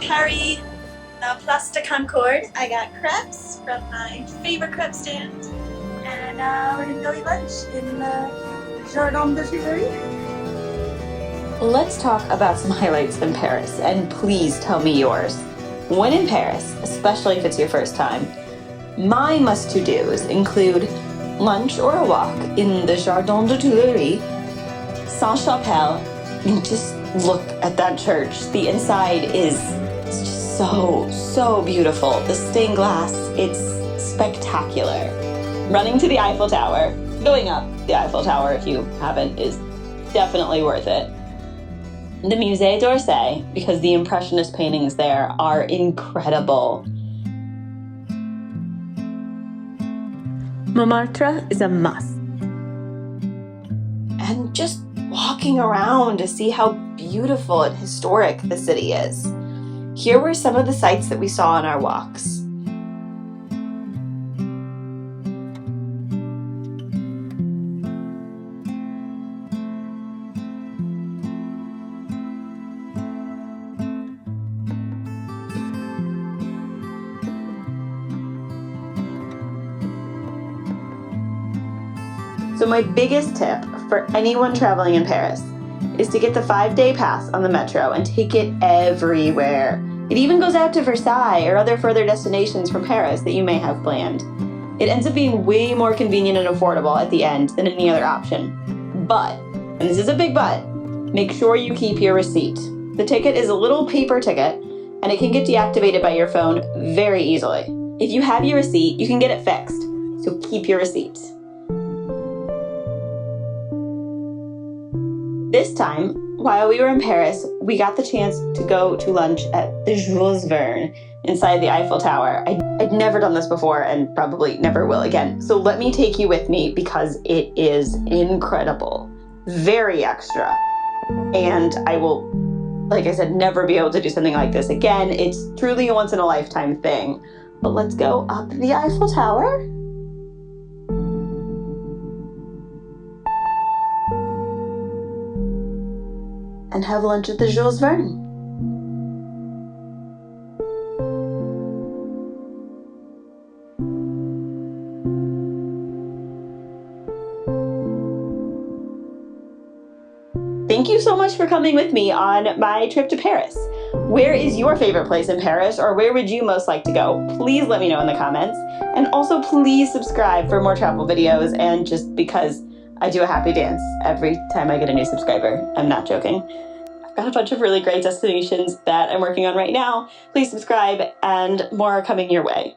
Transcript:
Paris, Place de Concorde. I got crepes from my favorite crepe stand. And we're gonna go eat lunch in the Jardin de Tuileries. Let's talk about some highlights in Paris, and please tell me yours. When in Paris, especially if it's your first time, my must-to-dos include lunch or a walk in the Jardin de Tuileries, Sainte-Chapelle, and just look at that church. The inside is just so beautiful. The stained glass, it's spectacular. Running to the Eiffel Tower, going up the Eiffel Tower if you haven't, is definitely worth it. The Musée d'Orsay, because the Impressionist paintings there are incredible. Montmartre is a must. And just walking around to see how beautiful and historic the city is. Here were some of the sights that we saw on our walks. So my biggest tip for anyone traveling in Paris is to get the 5-day pass on the metro and take it everywhere. It even goes out to Versailles or other further destinations from Paris that you may have planned. It ends up being way more convenient and affordable at the end than any other option. But, and this is a big but, make sure you keep your receipt. The ticket is a little paper ticket and it can get deactivated by your phone very easily. If you have your receipt, you can get it fixed, so keep your receipt. This time, while we were in Paris, we got the chance to go to lunch at the Jules Verne inside the Eiffel Tower. I'd never done this before and probably never will again. So let me take you with me because it is incredible, very extra. And I will, like I said, never be able to do something like this again. It's truly a once in a lifetime thing. But let's go up the Eiffel Tower. And have lunch at the Jules Verne. Thank you so much for coming with me on my trip to Paris. Where is your favorite place in Paris, or where would you most like to go? Please let me know in the comments. And also please subscribe for more travel videos, and just because I do a happy dance every time I get a new subscriber. I'm not joking. I've got a bunch of really great destinations that I'm working on right now. Please subscribe, and more are coming your way.